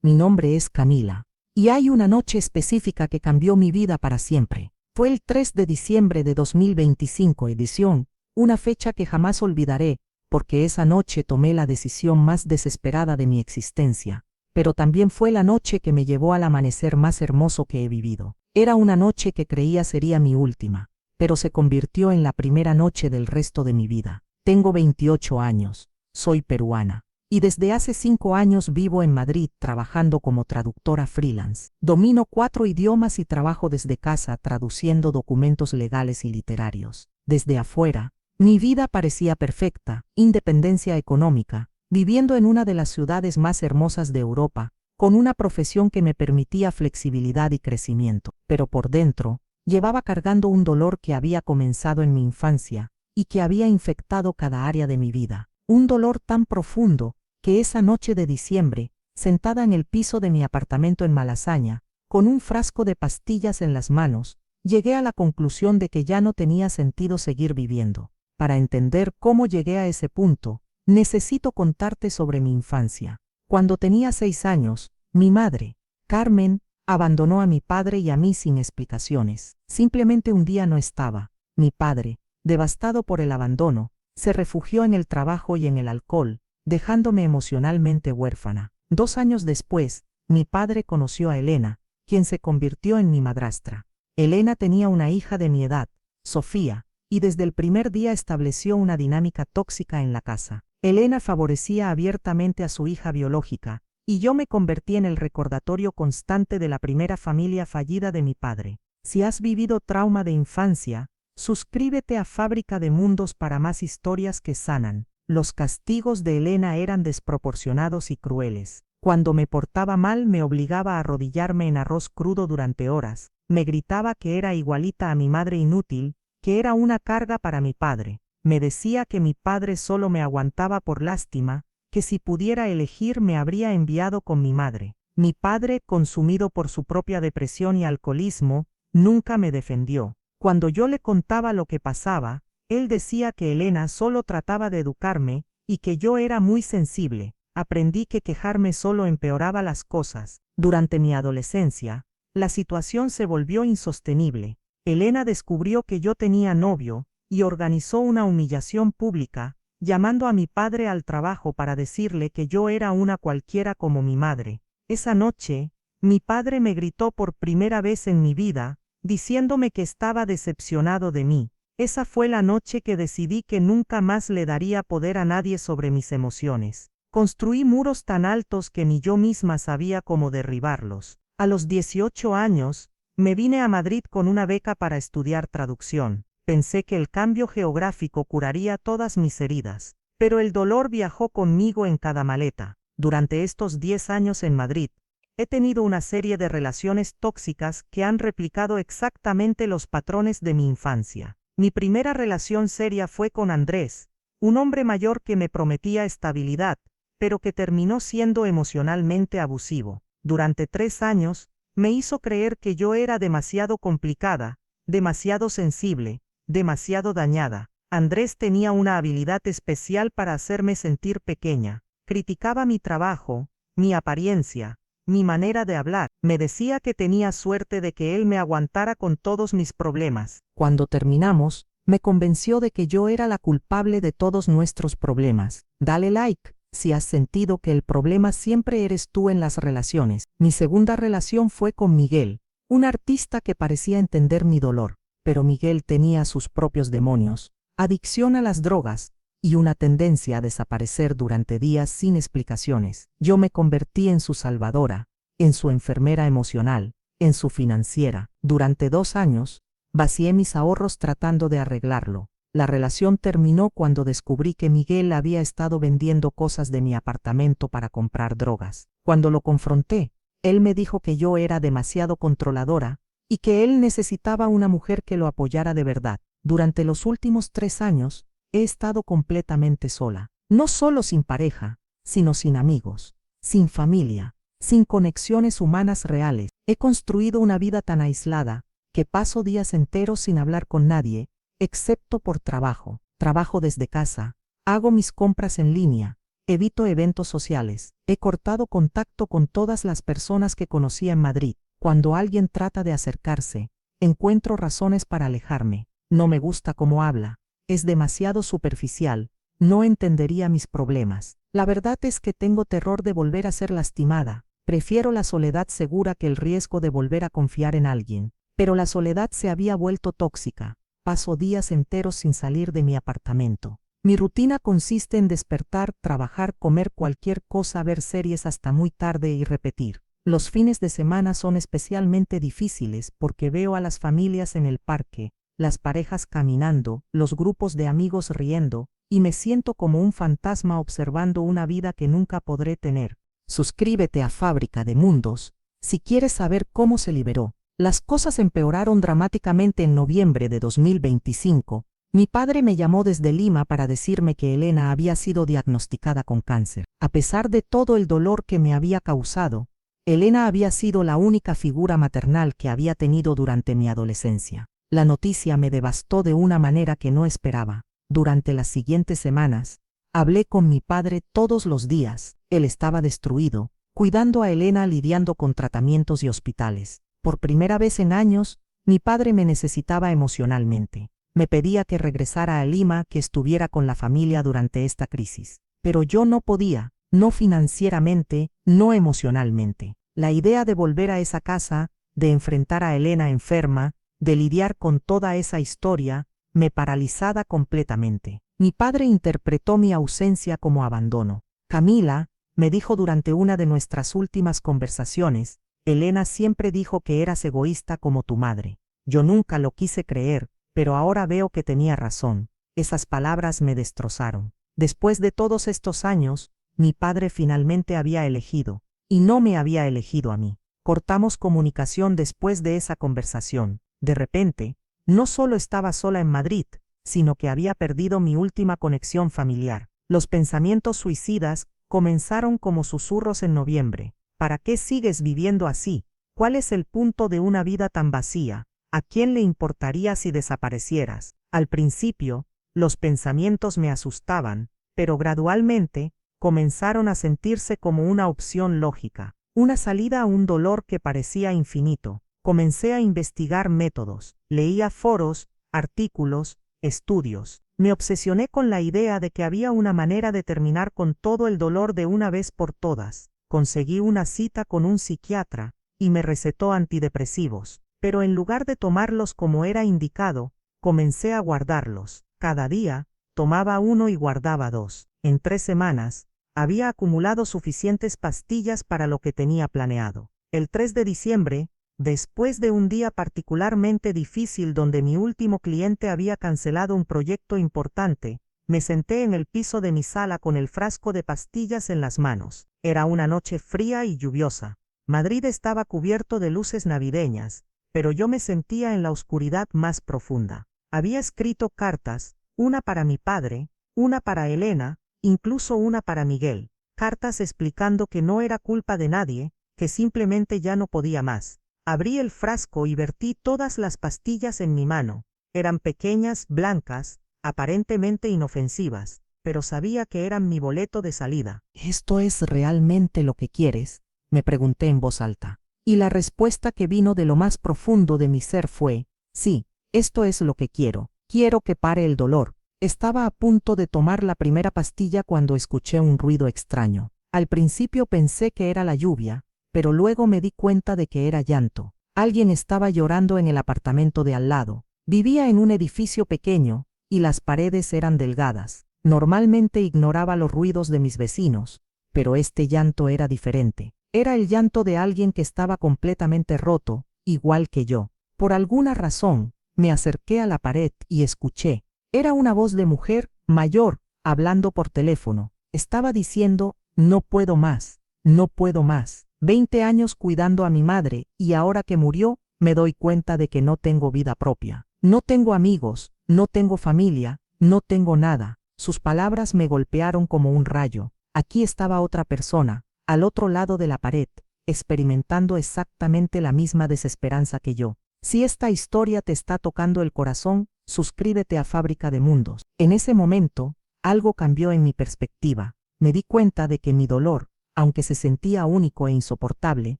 Mi nombre es Camila. Y hay una noche específica que cambió mi vida para siempre. Fue el 3 de diciembre de 2025 edición, una fecha que jamás olvidaré, porque esa noche tomé la decisión más desesperada de mi existencia. Pero también fue la noche que me llevó al amanecer más hermoso que he vivido. Era una noche que creía sería mi última, pero se convirtió en la primera noche del resto de mi vida. Tengo 28 años, soy peruana, y desde hace 5 años vivo en Madrid trabajando como traductora freelance. Domino 4 idiomas y trabajo desde casa traduciendo documentos legales y literarios. Desde afuera, mi vida parecía perfecta, independencia económica, viviendo en una de las ciudades más hermosas de Europa, con una profesión que me permitía flexibilidad y crecimiento. Pero por dentro, llevaba cargando un dolor que había comenzado en mi infancia y que había infectado cada área de mi vida. Un dolor tan profundo que esa noche de diciembre, sentada en el piso de mi apartamento en Malasaña, con un frasco de pastillas en las manos, llegué a la conclusión de que ya no tenía sentido seguir viviendo. Para entender cómo llegué a ese punto, necesito contarte sobre mi infancia. Cuando tenía 6 años, mi madre, Carmen, abandonó a mi padre y a mí sin explicaciones. Simplemente un día no estaba. Mi padre, devastado por el abandono, se refugió en el trabajo y en el alcohol, dejándome emocionalmente huérfana. 2 años después, mi padre conoció a Elena, quien se convirtió en mi madrastra. Elena tenía una hija de mi edad, Sofía, y desde el primer día estableció una dinámica tóxica en la casa. Elena favorecía abiertamente a su hija biológica, y yo me convertí en el recordatorio constante de la primera familia fallida de mi padre. Si has vivido trauma de infancia, suscríbete a Fábrica de Mundos para más historias que sanan. Los castigos de Elena eran desproporcionados y crueles. Cuando me portaba mal me obligaba a arrodillarme en arroz crudo durante horas. Me gritaba que era igualita a mi madre inútil, que era una carga para mi padre. Me decía que mi padre solo me aguantaba por lástima, que si pudiera elegir me habría enviado con mi madre. Mi padre, consumido por su propia depresión y alcoholismo, nunca me defendió. Cuando yo le contaba lo que pasaba, él decía que Elena solo trataba de educarme y que yo era muy sensible. Aprendí que quejarme solo empeoraba las cosas. Durante mi adolescencia, la situación se volvió insostenible. Elena descubrió que yo tenía novio y organizó una humillación pública, llamando a mi padre al trabajo para decirle que yo era una cualquiera como mi madre. Esa noche, mi padre me gritó por primera vez en mi vida, diciéndome que estaba decepcionado de mí. Esa fue la noche que decidí que nunca más le daría poder a nadie sobre mis emociones. Construí muros tan altos que ni yo misma sabía cómo derribarlos. A los 18 años, me vine a Madrid con una beca para estudiar traducción. Pensé que el cambio geográfico curaría todas mis heridas, pero el dolor viajó conmigo en cada maleta. Durante estos 10 años en Madrid, he tenido una serie de relaciones tóxicas que han replicado exactamente los patrones de mi infancia. Mi primera relación seria fue con Andrés, un hombre mayor que me prometía estabilidad, pero que terminó siendo emocionalmente abusivo. Durante 3 años, me hizo creer que yo era demasiado complicada, demasiado sensible, demasiado dañada. Andrés tenía una habilidad especial para hacerme sentir pequeña. Criticaba mi trabajo, mi apariencia, mi manera de hablar. Me decía que tenía suerte de que él me aguantara con todos mis problemas. Cuando terminamos, me convenció de que yo era la culpable de todos nuestros problemas. Dale like si has sentido que el problema siempre eres tú en las relaciones. Mi segunda relación fue con Miguel, un artista que parecía entender mi dolor, pero Miguel tenía sus propios demonios, adicción a las drogas y una tendencia a desaparecer durante días sin explicaciones. Yo me convertí en su salvadora, en su enfermera emocional, en su financiera. Durante 2 años, vacié mis ahorros tratando de arreglarlo. La relación terminó cuando descubrí que Miguel había estado vendiendo cosas de mi apartamento para comprar drogas. Cuando lo confronté, él me dijo que yo era demasiado controladora y que él necesitaba una mujer que lo apoyara de verdad. Durante los últimos 3 años, he estado completamente sola. No solo sin pareja, sino sin amigos, sin familia, sin conexiones humanas reales. He construido una vida tan aislada que paso días enteros sin hablar con nadie, excepto por trabajo. Trabajo desde casa, hago mis compras en línea, Evito eventos sociales. He cortado contacto con todas las personas que conocía en Madrid. Cuando alguien trata de acercarse, encuentro razones para alejarme. No me gusta cómo habla. Es demasiado superficial. No entendería mis problemas. La verdad es que tengo terror de volver a ser lastimada. Prefiero la soledad segura que el riesgo de volver a confiar en alguien. Pero la soledad se había vuelto tóxica. Paso días enteros sin salir de mi apartamento. Mi rutina consiste en despertar, trabajar, comer cualquier cosa, ver series hasta muy tarde y repetir. Los fines de semana son especialmente difíciles porque veo a las familias en el parque, las parejas caminando, los grupos de amigos riendo, y me siento como un fantasma observando una vida que nunca podré tener. Suscríbete a Fábrica de Mundos si quieres saber cómo se liberó. Las cosas empeoraron dramáticamente en noviembre de 2025. Mi padre me llamó desde Lima para decirme que Elena había sido diagnosticada con cáncer. A pesar de todo el dolor que me había causado, Elena había sido la única figura maternal que había tenido durante mi adolescencia. La noticia me devastó de una manera que no esperaba. Durante las siguientes semanas, hablé con mi padre todos los días. Él estaba destruido, cuidando a Elena, lidiando con tratamientos y hospitales. Por primera vez en años, mi padre me necesitaba emocionalmente. Me pedía que regresara a Lima, que estuviera con la familia durante esta crisis. Pero yo no podía, no financieramente, no emocionalmente. La idea de volver a esa casa, de enfrentar a Elena enferma, de lidiar con toda esa historia, me paralizaba completamente. Mi padre interpretó mi ausencia como abandono. Camila, me dijo durante una de nuestras últimas conversaciones, Elena siempre dijo que eras egoísta como tu madre. Yo nunca lo quise creer, pero ahora veo que tenía razón. Esas palabras me destrozaron. Después de todos estos años, mi padre finalmente había elegido, y no me había elegido a mí. Cortamos comunicación después de esa conversación. De repente, no solo estaba sola en Madrid, sino que había perdido mi última conexión familiar. Los pensamientos suicidas comenzaron como susurros en noviembre. ¿Para qué sigues viviendo así? ¿Cuál es el punto de una vida tan vacía? ¿A quién le importaría si desaparecieras? Al principio, los pensamientos me asustaban, pero gradualmente, comenzaron a sentirse como una opción lógica, una salida a un dolor que parecía infinito. Comencé a investigar métodos, leía foros, artículos, estudios. Me obsesioné con la idea de que había una manera de terminar con todo el dolor de una vez por todas. Conseguí una cita con un psiquiatra, y me recetó antidepresivos. Pero en lugar de tomarlos como era indicado, comencé a guardarlos. Cada día, tomaba uno y guardaba dos. En 3 semanas, había acumulado suficientes pastillas para lo que tenía planeado. El 3 de diciembre, después de un día particularmente difícil donde mi último cliente había cancelado un proyecto importante, me senté en el piso de mi sala con el frasco de pastillas en las manos. Era una noche fría y lluviosa. Madrid estaba cubierto de luces navideñas, pero yo me sentía en la oscuridad más profunda. Había escrito cartas, una para mi padre, una para Elena, incluso una para Miguel. Cartas explicando que no era culpa de nadie, que simplemente ya no podía más. Abrí el frasco y vertí todas las pastillas en mi mano. Eran pequeñas, blancas, aparentemente inofensivas, pero sabía que eran mi boleto de salida. ¿Esto es realmente lo que quieres?, me pregunté en voz alta. Y la respuesta que vino de lo más profundo de mi ser fue, sí, esto es lo que quiero. Quiero que pare el dolor. Estaba a punto de tomar la primera pastilla cuando escuché un ruido extraño. Al principio pensé que era la lluvia, pero luego me di cuenta de que era llanto. Alguien estaba llorando en el apartamento de al lado. Vivía en un edificio pequeño, y las paredes eran delgadas. Normalmente ignoraba los ruidos de mis vecinos, pero este llanto era diferente. Era el llanto de alguien que estaba completamente roto, igual que yo. Por alguna razón, me acerqué a la pared y escuché. Era una voz de mujer, mayor, hablando por teléfono. Estaba diciendo, no puedo más, no puedo más. 20 años cuidando a mi madre, y ahora que murió, me doy cuenta de que no tengo vida propia. No tengo amigos, no tengo familia, no tengo nada. Sus palabras me golpearon como un rayo. Aquí estaba otra persona, al otro lado de la pared, experimentando exactamente la misma desesperanza que yo. Si esta historia te está tocando el corazón, suscríbete a Fábrica de Mundos. En ese momento, algo cambió en mi perspectiva. me di cuenta de que mi dolor, aunque se sentía único e insoportable,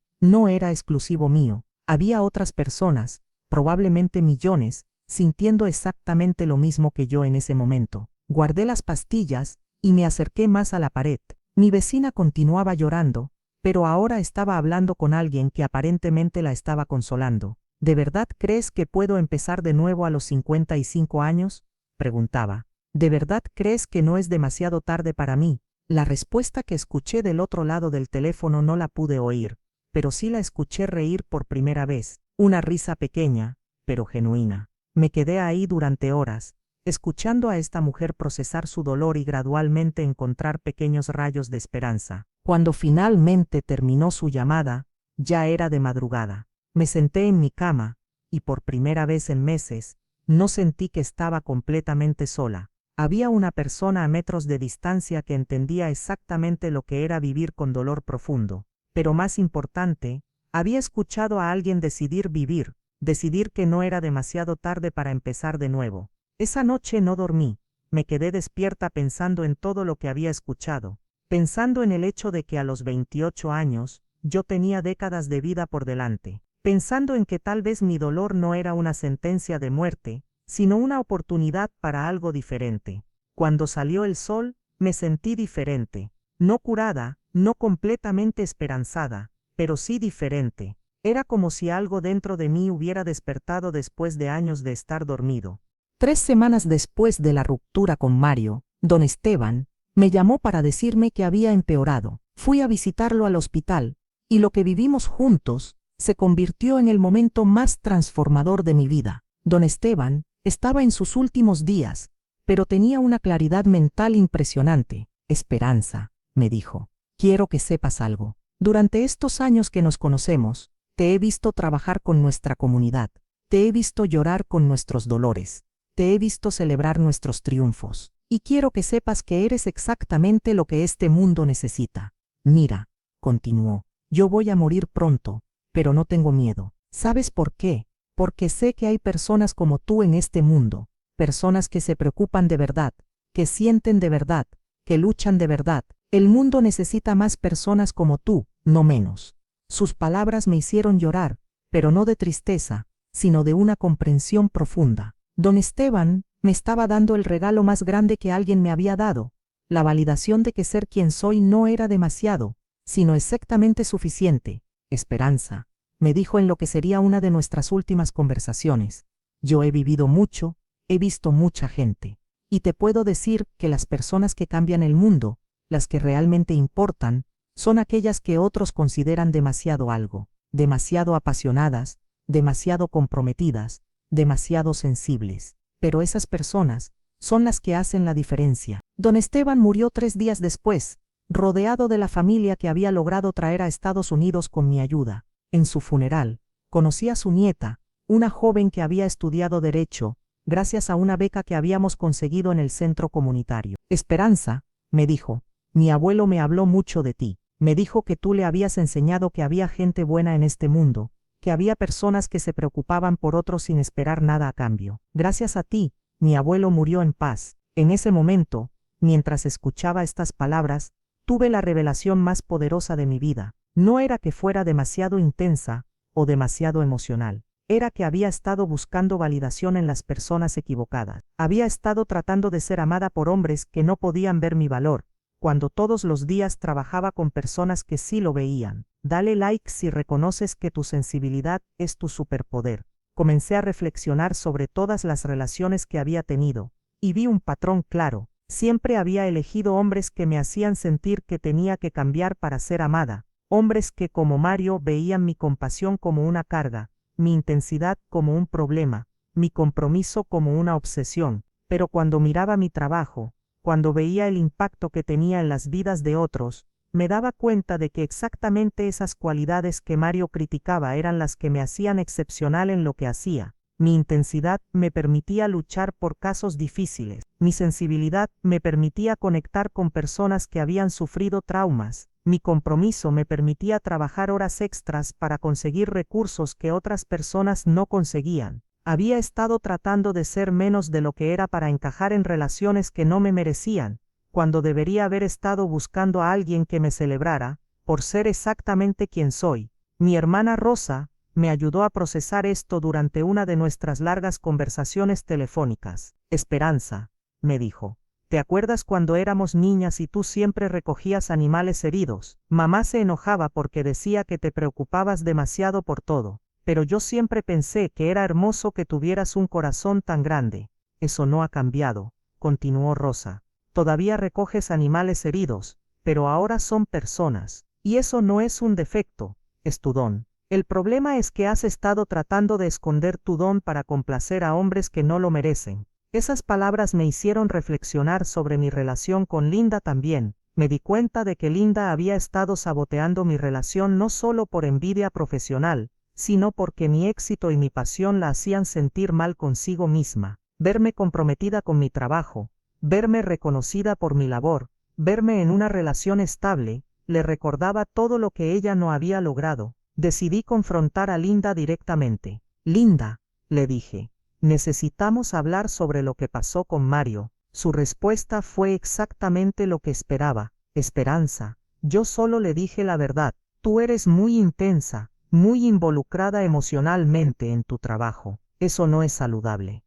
no era exclusivo mío. Había otras personas, probablemente millones, sintiendo exactamente lo mismo que yo en ese momento. Guardé las pastillas y me acerqué más a la pared. Mi vecina continuaba llorando, pero ahora estaba hablando con alguien que aparentemente la estaba consolando. ¿De verdad crees que puedo empezar de nuevo a los 55 años? Preguntaba. ¿De verdad crees que no es demasiado tarde para mí? La respuesta que escuché del otro lado del teléfono no la pude oír, pero sí la escuché reír por primera vez, una risa pequeña, pero genuina. Me quedé ahí durante horas, escuchando a esta mujer procesar su dolor y gradualmente encontrar pequeños rayos de esperanza. Cuando finalmente terminó su llamada, ya era de madrugada. Me senté en mi cama, y por primera vez en meses, no sentí que estaba completamente sola. Había una persona a metros de distancia que entendía exactamente lo que era vivir con dolor profundo. Pero más importante, había escuchado a alguien decidir vivir, decidir que no era demasiado tarde para empezar de nuevo. Esa noche no dormí, me quedé despierta pensando en todo lo que había escuchado, pensando en el hecho de que a los 28 años, yo tenía décadas de vida por delante, pensando en que tal vez mi dolor no era una sentencia de muerte, sino una oportunidad para algo diferente. Cuando salió el sol, me sentí diferente, no curada, no completamente esperanzada, pero sí diferente. Era como si algo dentro de mí hubiera despertado después de años de estar dormido. 3 semanas después de la ruptura con Mario, don Esteban me llamó para decirme que había empeorado. Fui a visitarlo al hospital, y lo que vivimos juntos se convirtió en el momento más transformador de mi vida. Don Esteban estaba en sus últimos días, pero tenía una claridad mental impresionante. Esperanza, me dijo, quiero que sepas algo. Durante estos años que nos conocemos, te he visto trabajar con nuestra comunidad, te he visto llorar con nuestros dolores, te he visto celebrar nuestros triunfos, y quiero que sepas que eres exactamente lo que este mundo necesita. Mira, continuó, yo voy a morir pronto, pero no tengo miedo. ¿Sabes por qué? Porque sé que hay personas como tú en este mundo, personas que se preocupan de verdad, que sienten de verdad, que luchan de verdad. El mundo necesita más personas como tú, no menos. Sus palabras me hicieron llorar, pero no de tristeza, sino de una comprensión profunda. Don Esteban me estaba dando el regalo más grande que alguien me había dado, la validación de que ser quien soy no era demasiado, sino exactamente suficiente. Esperanza, me dijo en lo que sería una de nuestras últimas conversaciones. Yo he vivido mucho, he visto mucha gente, y te puedo decir que las personas que cambian el mundo, las que realmente importan, son aquellas que otros consideran demasiado algo, demasiado apasionadas, demasiado comprometidas, demasiado sensibles. Pero esas personas son las que hacen la diferencia. Don Esteban murió 3 días después, rodeado de la familia que había logrado traer a Estados Unidos con mi ayuda. En su funeral, conocí a su nieta, una joven que había estudiado Derecho, gracias a una beca que habíamos conseguido en el centro comunitario. Esperanza, me dijo, mi abuelo me habló mucho de ti. Me dijo que tú le habías enseñado que había gente buena en este mundo, que había personas que se preocupaban por otros sin esperar nada a cambio. Gracias a ti, mi abuelo murió en paz. En ese momento, mientras escuchaba estas palabras, tuve la revelación más poderosa de mi vida. No era que fuera demasiado intensa o demasiado emocional. Era que había estado buscando validación en las personas equivocadas. Había estado tratando de ser amada por hombres que no podían ver mi valor, cuando todos los días trabajaba con personas que sí lo veían. Dale like si reconoces que tu sensibilidad es tu superpoder. Comencé a reflexionar sobre todas las relaciones que había tenido, y vi un patrón claro. Siempre había elegido hombres que me hacían sentir que tenía que cambiar para ser amada, hombres que como Mario veían mi compasión como una carga, mi intensidad como un problema, mi compromiso como una obsesión. Pero cuando miraba mi trabajo, cuando veía el impacto que tenía en las vidas de otros, me daba cuenta de que exactamente esas cualidades que Mario criticaba eran las que me hacían excepcional en lo que hacía. Mi intensidad me permitía luchar por casos difíciles. Mi sensibilidad me permitía conectar con personas que habían sufrido traumas. Mi compromiso me permitía trabajar horas extras para conseguir recursos que otras personas no conseguían. Había estado tratando de ser menos de lo que era para encajar en relaciones que no me merecían, cuando debería haber estado buscando a alguien que me celebrara, por ser exactamente quien soy. Mi hermana Rosa me ayudó a procesar esto durante una de nuestras largas conversaciones telefónicas. Esperanza, me dijo. ¿Te acuerdas cuando éramos niñas y tú siempre recogías animales heridos? Mamá se enojaba porque decía que te preocupabas demasiado por todo, pero yo siempre pensé que era hermoso que tuvieras un corazón tan grande. Eso no ha cambiado, continuó Rosa. Todavía recoges animales heridos, pero ahora son personas, y eso no es un defecto, es tu don. El problema es que has estado tratando de esconder tu don para complacer a hombres que no lo merecen. Esas palabras me hicieron reflexionar sobre mi relación con Linda también. Me di cuenta de que Linda había estado saboteando mi relación no solo por envidia profesional, sino porque mi éxito y mi pasión la hacían sentir mal consigo misma. Verme comprometida con mi trabajo, verme reconocida por mi labor, verme en una relación estable, le recordaba todo lo que ella no había logrado. Decidí confrontar a Linda directamente. Linda, le dije. Necesitamos hablar sobre lo que pasó con Mario. Su respuesta fue exactamente lo que esperaba. Esperanza, yo solo le dije la verdad. Tú eres muy intensa, muy involucrada emocionalmente en tu trabajo. Eso no es saludable.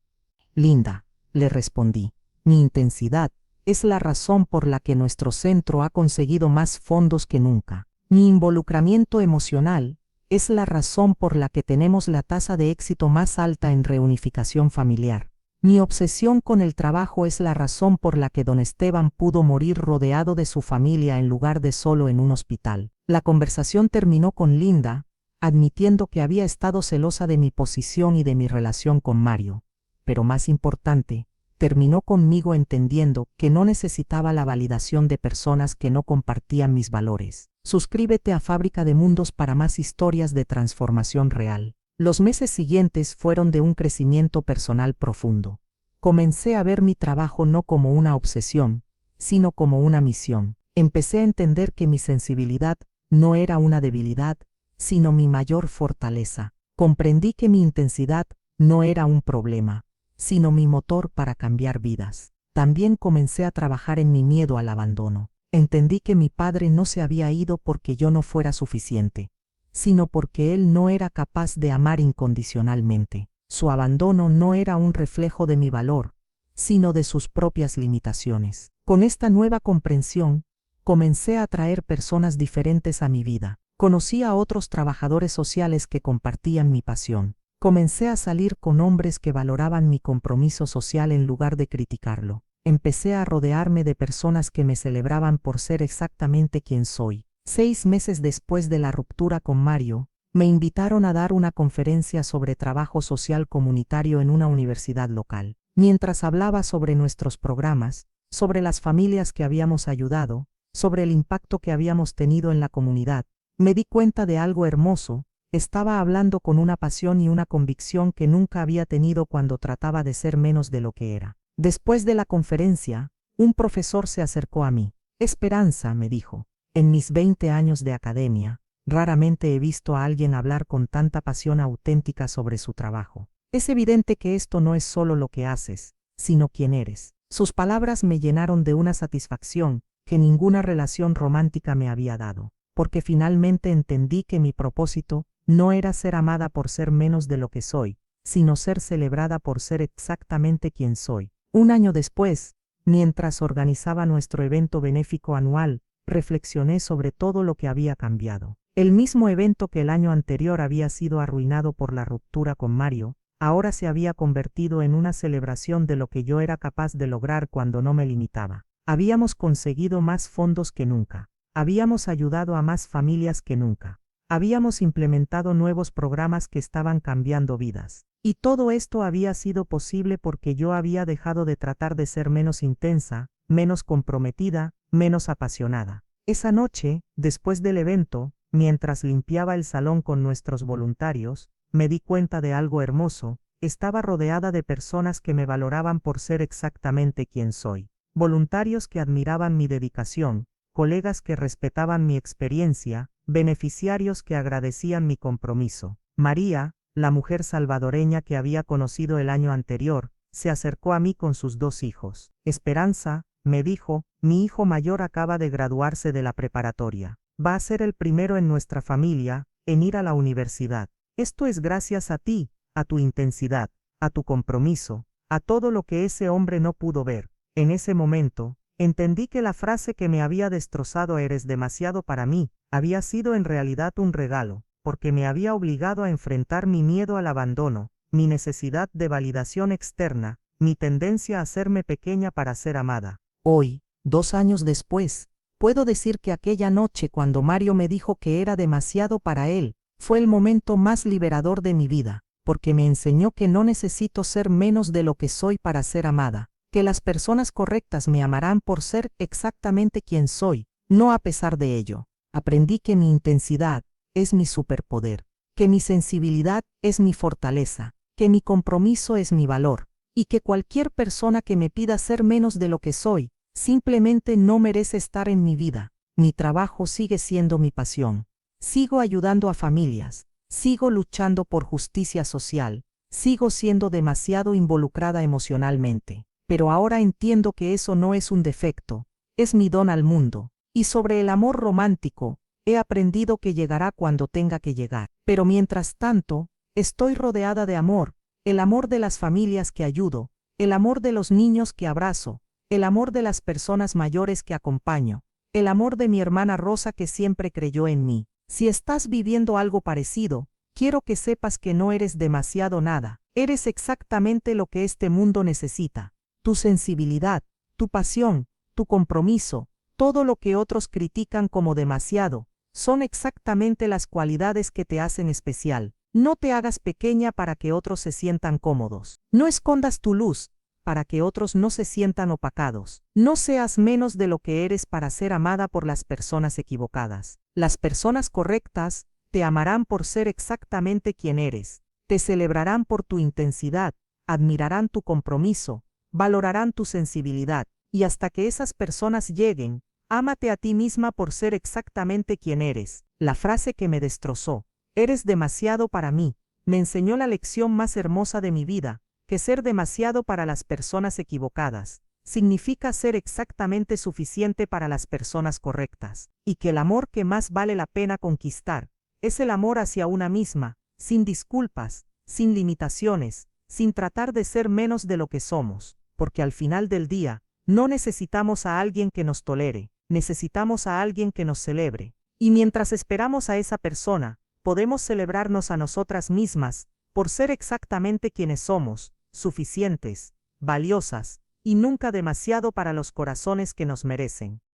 Linda, le respondí, mi intensidad es la razón por la que nuestro centro ha conseguido más fondos que nunca. Mi involucramiento emocional es la razón por la que tenemos la tasa de éxito más alta en reunificación familiar. Mi obsesión con el trabajo es la razón por la que don Esteban pudo morir rodeado de su familia en lugar de solo en un hospital. La conversación terminó con Linda, admitiendo que había estado celosa de mi posición y de mi relación con Mario. Pero más importante, terminó conmigo entendiendo que no necesitaba la validación de personas que no compartían mis valores. Suscríbete a Fábrica de Mundos para más historias de transformación real. Los meses siguientes fueron de un crecimiento personal profundo. Comencé a ver mi trabajo no como una obsesión, sino como una misión. Empecé a entender que mi sensibilidad no era una debilidad, sino mi mayor fortaleza. Comprendí que mi intensidad no era un problema, sino mi motor para cambiar vidas. También comencé a trabajar en mi miedo al abandono. Entendí que mi padre no se había ido porque yo no fuera suficiente, sino porque él no era capaz de amar incondicionalmente. Su abandono no era un reflejo de mi valor, sino de sus propias limitaciones. Con esta nueva comprensión, comencé a atraer personas diferentes a mi vida. Conocí a otros trabajadores sociales que compartían mi pasión. Comencé a salir con hombres que valoraban mi compromiso social en lugar de criticarlo. Empecé a rodearme de personas que me celebraban por ser exactamente quien soy. 6 meses después de la ruptura con Mario, me invitaron a dar una conferencia sobre trabajo social comunitario en una universidad local. Mientras hablaba sobre nuestros programas, sobre las familias que habíamos ayudado, sobre el impacto que habíamos tenido en la comunidad, me di cuenta de algo hermoso. Estaba hablando con una pasión y una convicción que nunca había tenido cuando trataba de ser menos de lo que era. Después de la conferencia, un profesor se acercó a mí. Esperanza, me dijo, en mis 20 años de academia, raramente he visto a alguien hablar con tanta pasión auténtica sobre su trabajo. Es evidente que esto no es solo lo que haces, sino quién eres. Sus palabras me llenaron de una satisfacción que ninguna relación romántica me había dado, porque finalmente entendí que mi propósito no era ser amada por ser menos de lo que soy, sino ser celebrada por ser exactamente quien soy. Un año después, mientras organizaba nuestro evento benéfico anual, reflexioné sobre todo lo que había cambiado. El mismo evento que el año anterior había sido arruinado por la ruptura con Mario, ahora se había convertido en una celebración de lo que yo era capaz de lograr cuando no me limitaba. Habíamos conseguido más fondos que nunca. Habíamos ayudado a más familias que nunca. Habíamos implementado nuevos programas que estaban cambiando vidas. Y todo esto había sido posible porque yo había dejado de tratar de ser menos intensa, menos comprometida, menos apasionada. Esa noche, después del evento, mientras limpiaba el salón con nuestros voluntarios, me di cuenta de algo hermoso. Estaba rodeada de personas que me valoraban por ser exactamente quien soy. Voluntarios que admiraban mi dedicación, colegas que respetaban mi experiencia, beneficiarios que agradecían mi compromiso. María, la mujer salvadoreña que había conocido el año anterior, se acercó a mí con sus 2 hijos. Esperanza, me dijo, Mi hijo mayor acaba de graduarse de la preparatoria. Va a ser el primero en nuestra familia en ir a la universidad. Esto es gracias a ti, a tu intensidad, a tu compromiso, a todo lo que ese hombre no pudo ver. En ese momento, entendí que la frase que me había destrozado "eres demasiado para mí", había sido en realidad un regalo, porque me había obligado a enfrentar mi miedo al abandono, mi necesidad de validación externa, mi tendencia a hacerme pequeña para ser amada. Hoy, 2 años después, puedo decir que aquella noche cuando Mario me dijo que era demasiado para él, fue el momento más liberador de mi vida, porque me enseñó que no necesito ser menos de lo que soy para ser amada, que las personas correctas me amarán por ser exactamente quien soy, no a pesar de ello. Aprendí que mi intensidad es mi superpoder, que mi sensibilidad es mi fortaleza, que mi compromiso es mi valor, y que cualquier persona que me pida ser menos de lo que soy, simplemente no merece estar en mi vida. Mi trabajo sigue siendo mi pasión. Sigo ayudando a familias, sigo luchando por justicia social, sigo siendo demasiado involucrada emocionalmente. Pero ahora entiendo que eso no es un defecto, es mi don al mundo. Y sobre el amor romántico, he aprendido que llegará cuando tenga que llegar. Pero mientras tanto, estoy rodeada de amor, el amor de las familias que ayudo, el amor de los niños que abrazo, el amor de las personas mayores que acompaño, el amor de mi hermana Rosa que siempre creyó en mí. Si estás viviendo algo parecido, quiero que sepas que no eres demasiado nada, eres exactamente lo que este mundo necesita. Tu sensibilidad, tu pasión, tu compromiso, todo lo que otros critican como demasiado, son exactamente las cualidades que te hacen especial. No te hagas pequeña para que otros se sientan cómodos. No escondas tu luz, para que otros no se sientan opacados. No seas menos de lo que eres para ser amada por las personas equivocadas. Las personas correctas te amarán por ser exactamente quien eres. Te celebrarán por tu intensidad, admirarán tu compromiso, valorarán tu sensibilidad. Y hasta que esas personas lleguen, ámate a ti misma por ser exactamente quien eres. La frase que me destrozó, "eres demasiado para mí", me enseñó la lección más hermosa de mi vida, que ser demasiado para las personas equivocadas significa ser exactamente suficiente para las personas correctas, y que el amor que más vale la pena conquistar es el amor hacia una misma, sin disculpas, sin limitaciones, sin tratar de ser menos de lo que somos, porque al final del día, no necesitamos a alguien que nos tolere, necesitamos a alguien que nos celebre. Y mientras esperamos a esa persona, podemos celebrarnos a nosotras mismas por ser exactamente quienes somos, suficientes, valiosas, y nunca demasiado para los corazones que nos merecen.